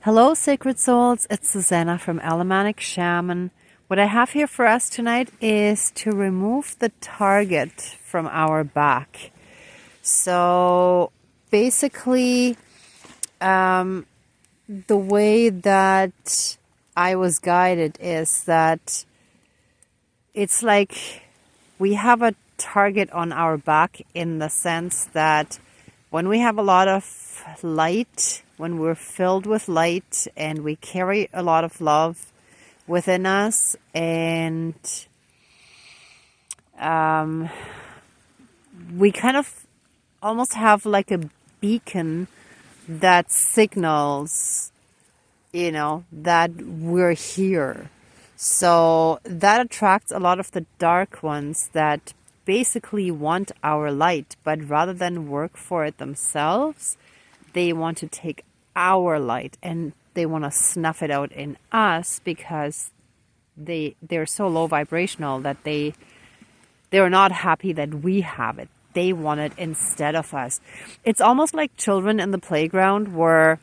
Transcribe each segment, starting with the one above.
Hello, Sacred Souls. It's Susanna from Alamanic Shaman. What I have here for us tonight is to remove the target from our back. So basically, the way that I was guided is that it's like we have a target on our back in the sense that when we have a lot of light, when we're filled with light and we carry a lot of love within us, and we kind of almost have like a beacon that signals, that we're here. So that attracts a lot of the dark ones that basically want our light, but rather than work for it themselves, they want to take our light and they want to snuff it out in us because they're so low vibrational that they're not happy that we have it. They want it instead of us. It's almost like children in the playground where,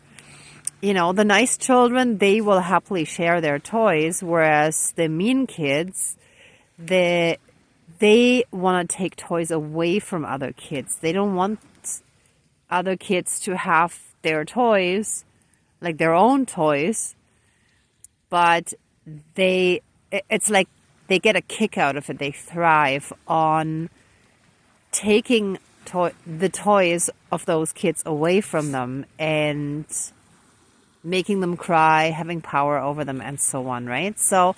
the nice children, they will happily share their toys, whereas the mean kids, they want to take toys away from other kids. They don't want other kids to have their toys, like their own toys, but it's like they get a kick out of it. They thrive on taking the toys of those kids away from them and making them cry, having power over them, and so on, right? So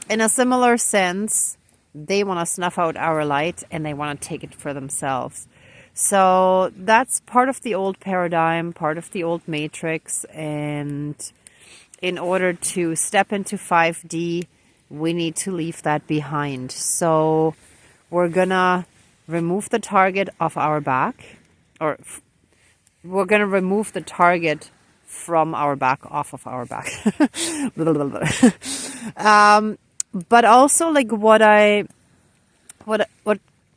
in a similar sense, they want to snuff out our light and they want to take it for themselves. So that's part of the old paradigm, part of the old matrix, and in order to step into 5D, we need to leave that behind. So we're gonna remove the target off our back, or we're gonna remove the target from our back, off of our back. But also, like what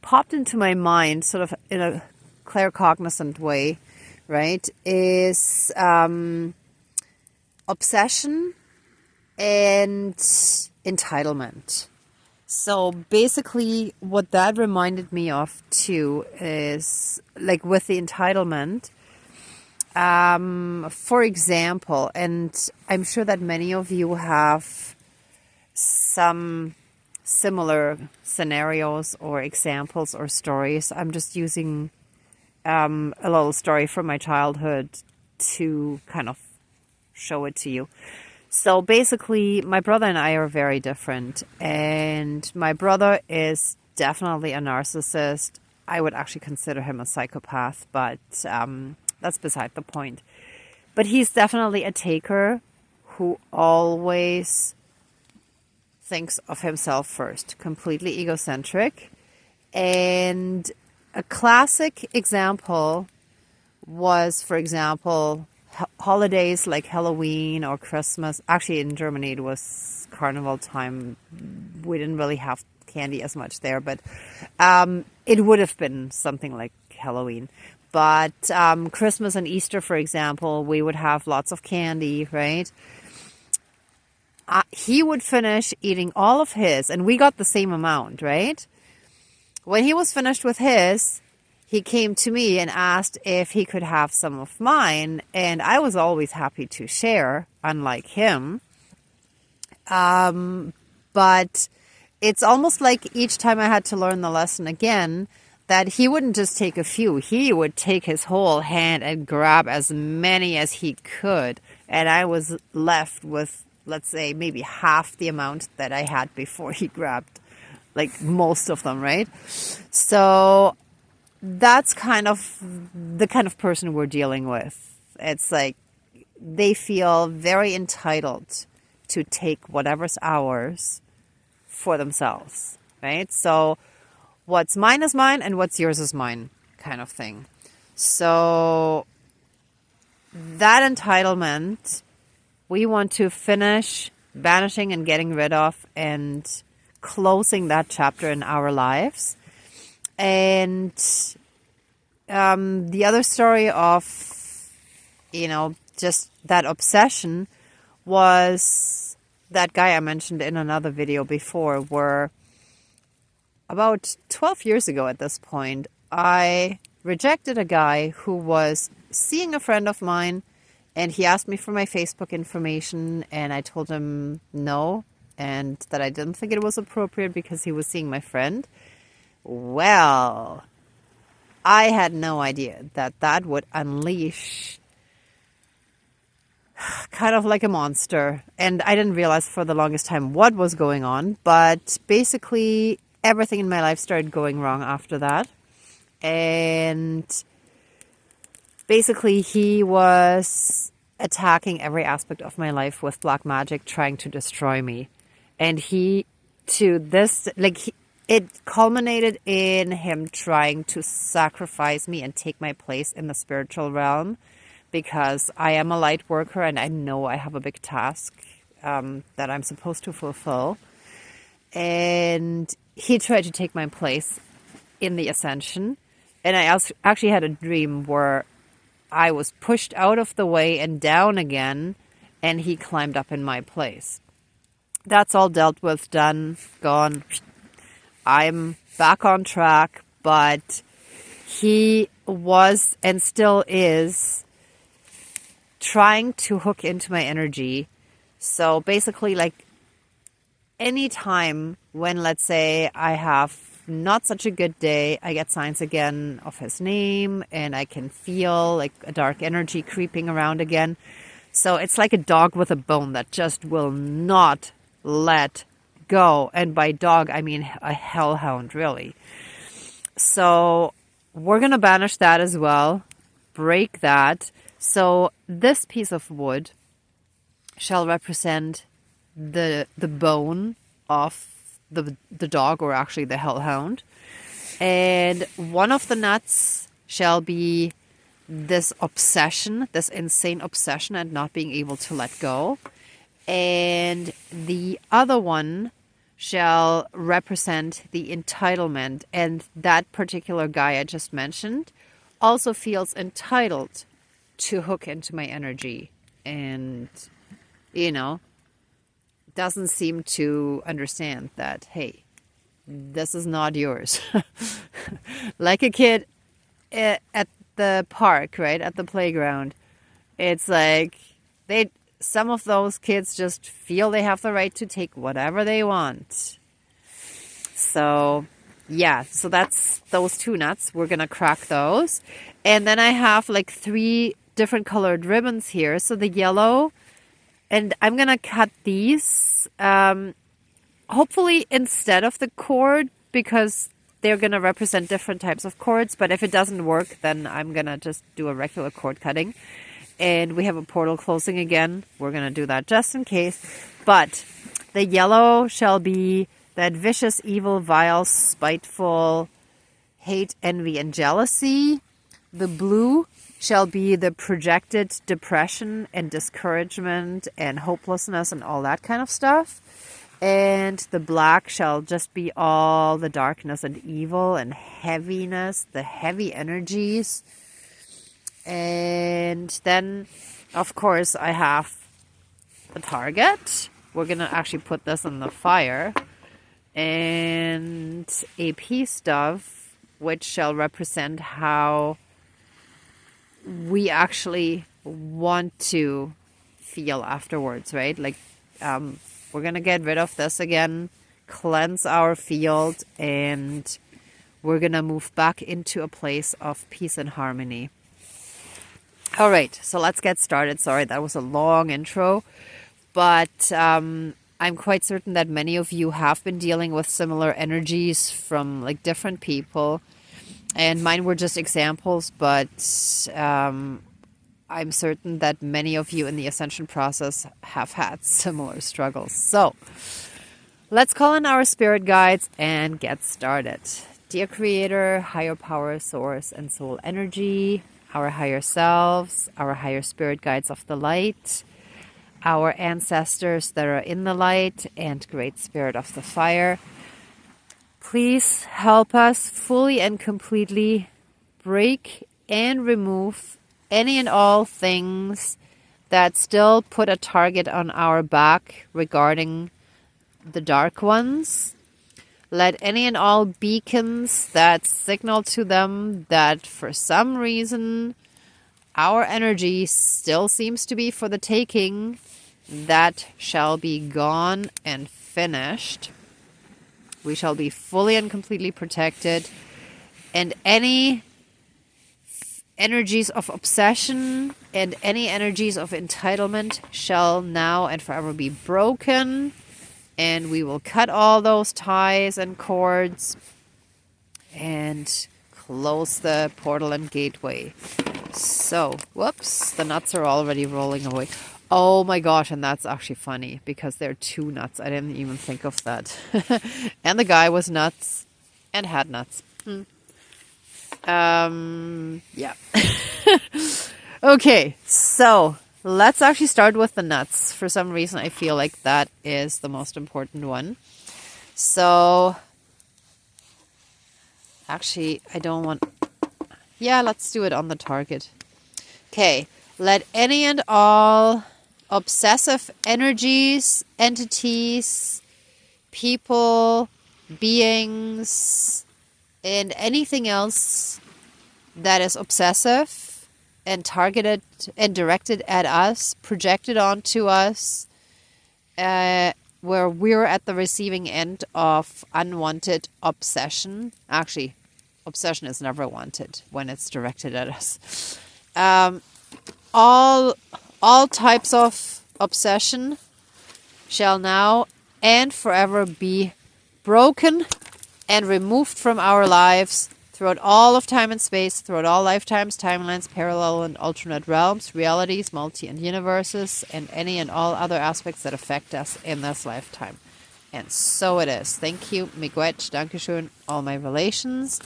popped into my mind, sort of in a claircognizant way, right, is obsession and entitlement. So basically what that reminded me of too is like with the entitlement, for example, and I'm sure that many of you have some similar scenarios or examples or stories. I'm just using a little story from my childhood to kind of show it to you. So basically, my brother and I are very different, and my brother is definitely a narcissist. I would actually consider him a psychopath, but that's beside the point. But he's definitely a taker who always thinks of himself first, completely egocentric. And a classic example was, for example, holidays like Halloween or Christmas. Actually, in Germany, it was carnival time. We didn't really have candy as much there, but it would have been something like Halloween. But Christmas and Easter, for example, we would have lots of candy, right? He would finish eating all of his, and we got the same amount, right? When he was finished with his, he came to me and asked if he could have some of mine, and I was always happy to share, unlike him. But it's almost like each time I had to learn the lesson again, that he wouldn't just take a few. He would take his whole hand and grab as many as he could, and I was left with, let's say, maybe half the amount that I had before he grabbed, like, most of them, right? So that's kind of the kind of person we're dealing with. It's like they feel very entitled to take whatever's ours for themselves, right? So what's mine is mine and what's yours is mine, kind of thing. So that entitlement, we want to finish banishing and getting rid of and closing that chapter in our lives. And the other story of, just that obsession was that guy I mentioned in another video before, where about 12 years ago at this point, I rejected a guy who was seeing a friend of mine, and he asked me for my Facebook information, and I told him no, and that I didn't think it was appropriate because he was seeing my friend. Well, I had no idea that that would unleash kind of like a monster. And I didn't realize for the longest time what was going on. But basically, everything in my life started going wrong after that. And basically, he was attacking every aspect of my life with black magic, trying to destroy me. And it culminated in him trying to sacrifice me and take my place in the spiritual realm, because I am a light worker and I know I have a big task that I'm supposed to fulfill. And he tried to take my place in the ascension. And I actually had a dream where I was pushed out of the way and down again, and he climbed up in my place. That's all dealt with, done, gone. I'm back on track, but he was and still is trying to hook into my energy. So basically, like, anytime when, let's say, I have not such a good day, I get signs again of his name, and I can feel like a dark energy creeping around again. So it's like a dog with a bone that just will not let go. And by dog, I mean a hellhound, really. So we're going to banish that as well, break that. So this piece of wood shall represent the bone of the dog, or actually the hellhound. And one of the nuts shall be this obsession, this insane obsession and not being able to let go. And the other one shall represent the entitlement. And that particular guy I just mentioned also feels entitled to hook into my energy. And, doesn't seem to understand that, hey, this is not yours. Like a kid at the park, right? At the playground. It's like some of those kids just feel they have the right to take whatever they want. So, yeah, so that's those two nuts. We're going to crack those. And then I have like 3 different colored ribbons here. So the yellow, and I'm going to cut these, hopefully instead of the cord, because they're going to represent different types of cords. But if it doesn't work, then I'm going to just do a regular cord cutting. And we have a portal closing again. We're going to do that just in case. But the yellow shall be that vicious, evil, vile, spiteful, hate, envy, and jealousy. The blue shall be the projected depression and discouragement and hopelessness and all that kind of stuff. And the black shall just be all the darkness and evil and heaviness, the heavy energies. And then, of course, I have the target. We're going to actually put this on the fire. And a peace dove, which shall represent how we actually want to feel afterwards, right? Like, we're going to get rid of this again, cleanse our field, and we're going to move back into a place of peace and harmony. All right, so let's get started. Sorry, that was a long intro, but I'm quite certain that many of you have been dealing with similar energies from like different people. And mine were just examples, but I'm certain that many of you in the ascension process have had similar struggles. So let's call in our spirit guides and get started. Dear Creator, higher power, source, and soul energy, our higher selves, our higher spirit guides of the light, our ancestors that are in the light, and great spirit of the fire, please help us fully and completely break and remove any and all things that still put a target on our back regarding the dark ones. Let any and all beacons that signal to them that for some reason our energy still seems to be for the taking, that shall be gone and finished. We shall be fully and completely protected. And any energies of obsession and any energies of entitlement shall now and forever be broken. And we will cut all those ties and cords and close the portal and gateway. So, whoops, the nuts are already rolling away. Oh my gosh, and that's actually funny because there are 2 nuts. I didn't even think of that. And the guy was nuts and had nuts. Yeah. Okay, so let's actually start with the nuts. For some reason, I feel like that is the most important one. So, actually, I don't want... Yeah, let's do it on the target. Okay, let any and all obsessive energies, entities, people, beings, and anything else that is obsessive and targeted and directed at us, projected onto us, where we're at the receiving end of unwanted obsession. Actually, obsession is never wanted when it's directed at us. All types of obsession shall now and forever be broken and removed from our lives throughout all of time and space, throughout all lifetimes, timelines, parallel and alternate realms, realities, multi and universes, and any and all other aspects that affect us in this lifetime. And so it is. Thank you, miigwech, dankeschön, all my relations.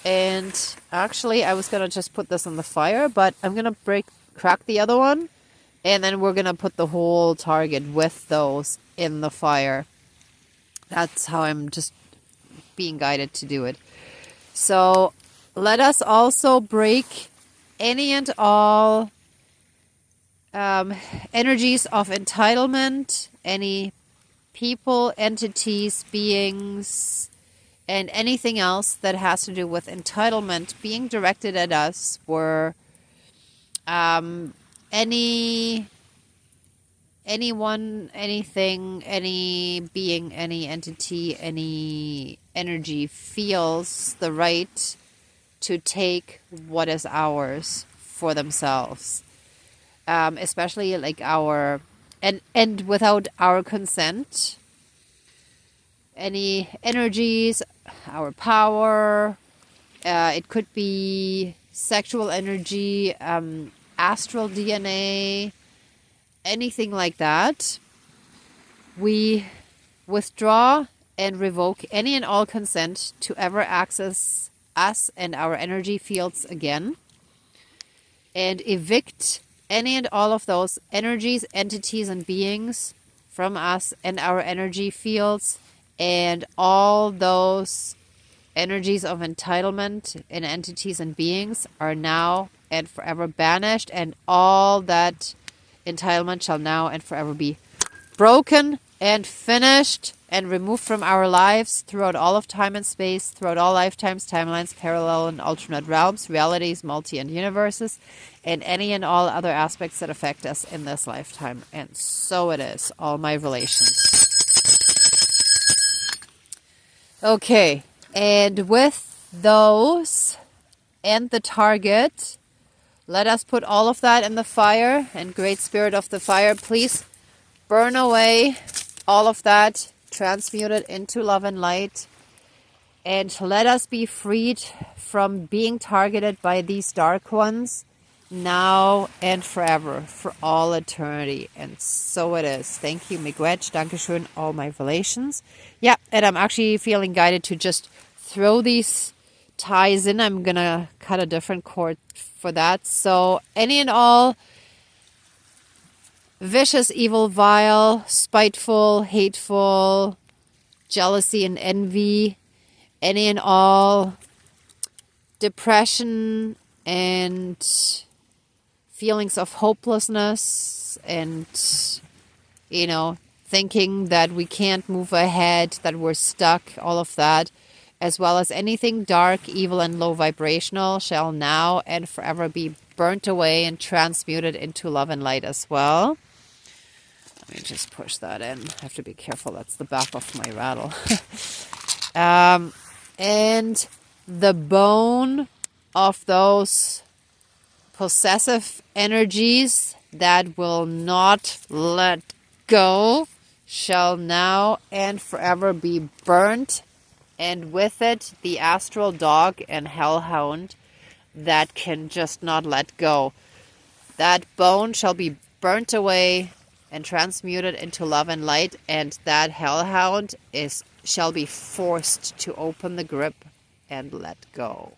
And actually, I was going to just put this on the fire, but I'm going to crack the other one. And then we're going to put the whole target with those in the fire. That's how I'm just being guided to do it. So let us also break any and all energies of entitlement, any people, entities, beings, and anything else that has to do with entitlement being directed at us, where anyone, anything, any being, any entity, any energy feels the right to take what is ours for themselves, especially like our and without our consent. Any energies, our power, it could be sexual energy, astral DNA, anything like that. We withdraw and revoke any and all consent to ever access us and our energy fields again, and evict any and all of those energies, entities, and beings from us and our energy fields, and all those energies of entitlement and entities and beings are now and forever banished, and all that entitlement shall now and forever be broken and finished and removed from our lives throughout all of time and space, throughout all lifetimes, timelines, parallel and alternate realms, realities, multi and universes, and any and all other aspects that affect us in this lifetime. And so it is, all my relations. Okay, and with those and the target, let us put all of that in the fire, and Great Spirit of the Fire, please burn away all of that, transmute it into love and light, and let us be freed from being targeted by these dark ones now and forever, for all eternity. And so it is. Thank you, miigwech, dankeschön, all my relations. Yeah, and I'm actually feeling guided to just throw these ties in. I'm gonna cut a different cord for that. So any and all vicious, evil, vile, spiteful, hateful, jealousy and envy, any and all depression and feelings of hopelessness and, thinking that we can't move ahead, that we're stuck, all of that, as well as anything dark, evil, and low vibrational shall now and forever be burnt away and transmuted into love and light as well. Let me just push that in. I have to be careful. That's the back of my rattle. And the bone of those possessive energies that will not let go shall now and forever be burnt, and with it the astral dog and hellhound that can just not let go. That bone shall be burnt away and transmuted into love and light, and that hellhound shall be forced to open the grip and let go.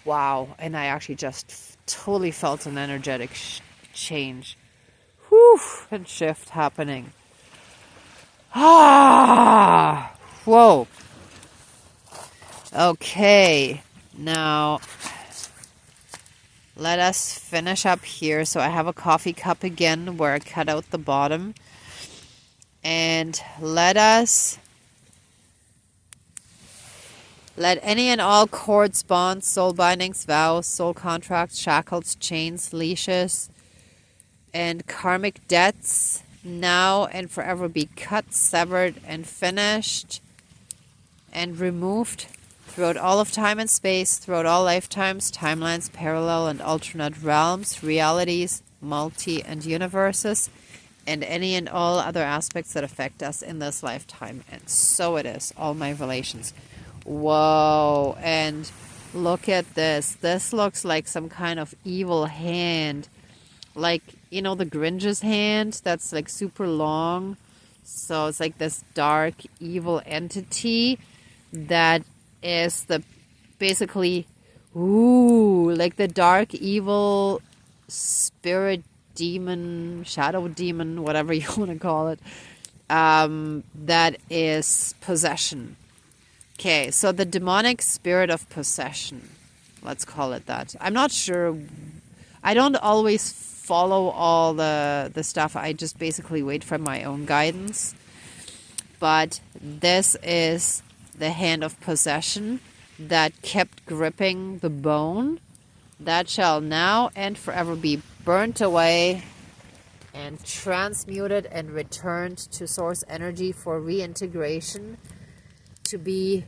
Wow, and I actually just totally felt an energetic change. Whew, and shift happening. Whoa. Okay, now let us finish up here. So I have a coffee cup again where I cut out the bottom. And let any and all cords, bonds, soul bindings, vows, soul contracts, shackles, chains, leashes, and karmic debts now and forever be cut, severed, and finished and removed throughout all of time and space, throughout all lifetimes, timelines, parallel and alternate realms, realities, multi and universes, and any and all other aspects that affect us in this lifetime. And so it is, all my relations. Whoa, and look at this. This looks like some kind of evil hand. Like, the Grinch's hand that's like super long. So it's like this dark, evil entity that is basically, like the dark, evil spirit demon, shadow demon, whatever you want to call it, that is possession. Okay, so the demonic spirit of possession, let's call it that. I'm not sure. I don't always follow all the stuff. I just basically wait for my own guidance. But this is the hand of possession that kept gripping the bone. That shall now and forever be burnt away and transmuted and returned to source energy for reintegration, to be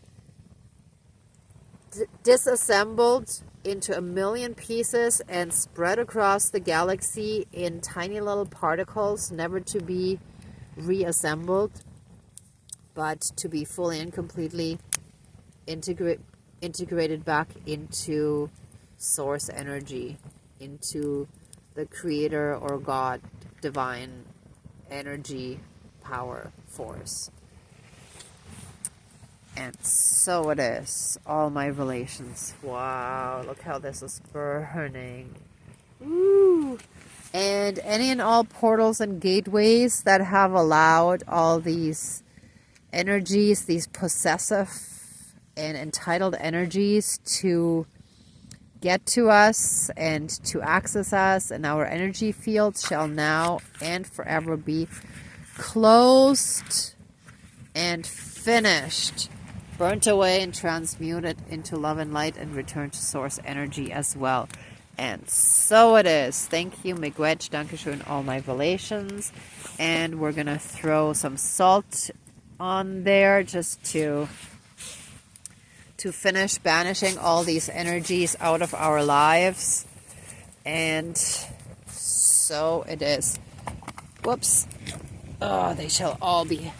disassembled into a million pieces and spread across the galaxy in tiny little particles, never to be reassembled, but to be fully and completely integrated back into source energy, into the creator or God, divine energy, power, force. And so it is, all my relations. Wow, look how this is burning. Woo! And any and all portals and gateways that have allowed all these energies, these possessive and entitled energies to get to us and to access us in our energy fields shall now and forever be closed and finished, burnt away and transmuted into love and light and returned to source energy as well. And so it is. Thank you, Miigwech, Dankeschön, all my relations. And we're going to throw some salt on there just to finish banishing all these energies out of our lives. And so it is. Whoops. Oh, they shall all be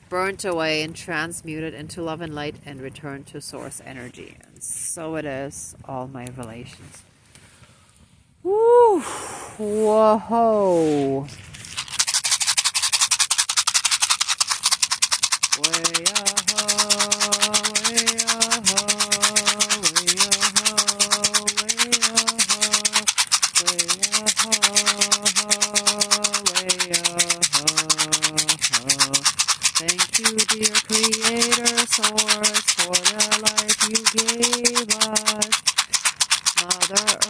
burnt away and transmuted into love and light and returned to source energy. And so it is, all my relations. Woo! Whoa! Thank you, dear Creator Source, for the life you gave us. Mother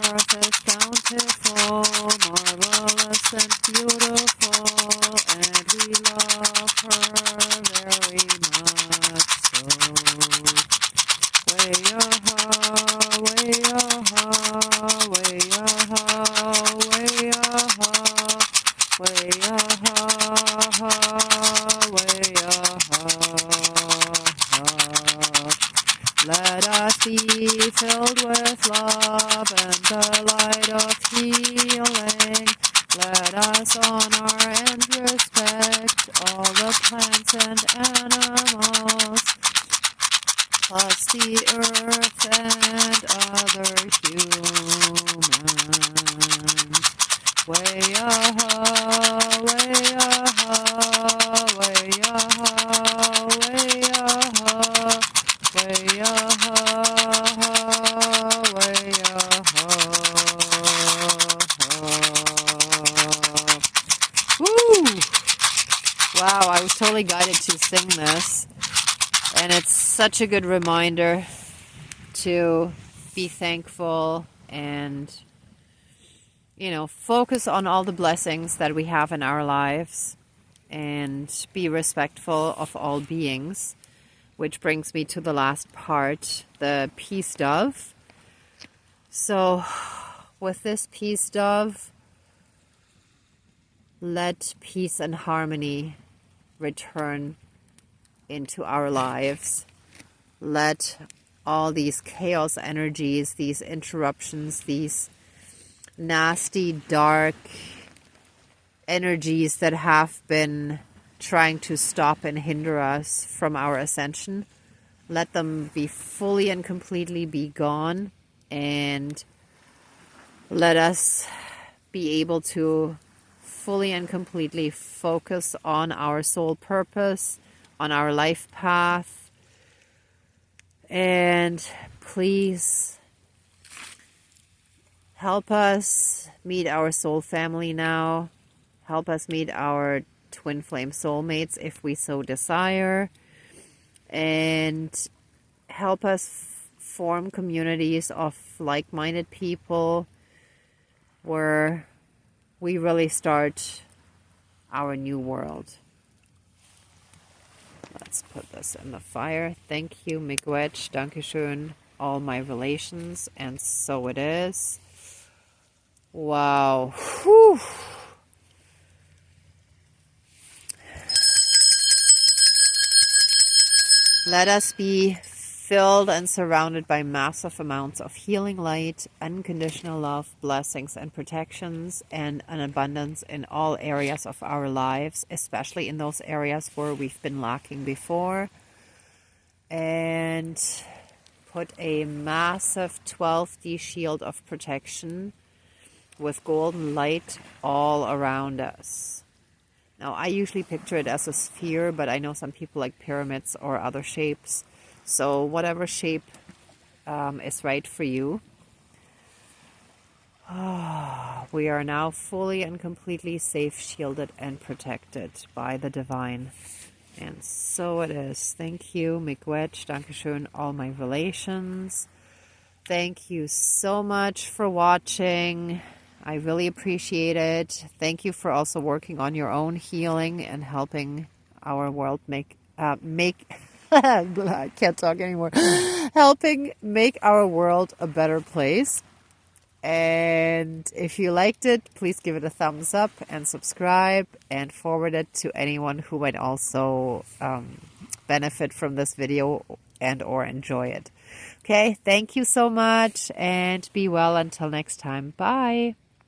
us be filled with love and the light of healing. Let us honor and respect all the plants and animals, plus the earth and other humans. Way-ah-ha, way-ah-ha, way-ah-ha, way-ah-ha, way-ah-ha, way-ah-ha. Woo! Wow, I was totally guided to sing this. And it's such a good reminder to be thankful and, focus on all the blessings that we have in our lives and be respectful of all beings, which brings me to the last part, the peace dove. So with this peace dove, let peace and harmony return into our lives. Let all these chaos energies, these interruptions, these nasty, dark energies that have been trying to stop and hinder us from our ascension, let them be fully and completely be gone, and let us be able to fully and completely focus on our soul purpose, on our life path. And please help us meet our soul family now. Help us meet our twin flame soulmates if we so desire. And help us form communities of like-minded people where we really start our new world. Let's put this in the fire. Thank you, Miigwech. Dankeschön, all my relations. And so it is. Wow. Whew. Let us be filled and surrounded by massive amounts of healing light, unconditional love, blessings and protections, and an abundance in all areas of our lives, especially in those areas where we've been lacking before. And put a massive 12D shield of protection with golden light all around us. Now, I usually picture it as a sphere, but I know some people like pyramids or other shapes. So whatever shape is right for you. We are now fully and completely safe, shielded, and protected by the divine. And so it is. Thank you, Miigwech. Dankeschön, all my relations. Thank you so much for watching. I really appreciate it. Thank you for also working on your own healing and helping our world make I can't talk anymore. Helping make our world a better place. And if you liked it, please give it a thumbs up and subscribe and forward it to anyone who might also benefit from this video and or enjoy it. Okay, thank you so much and be well until next time. Bye.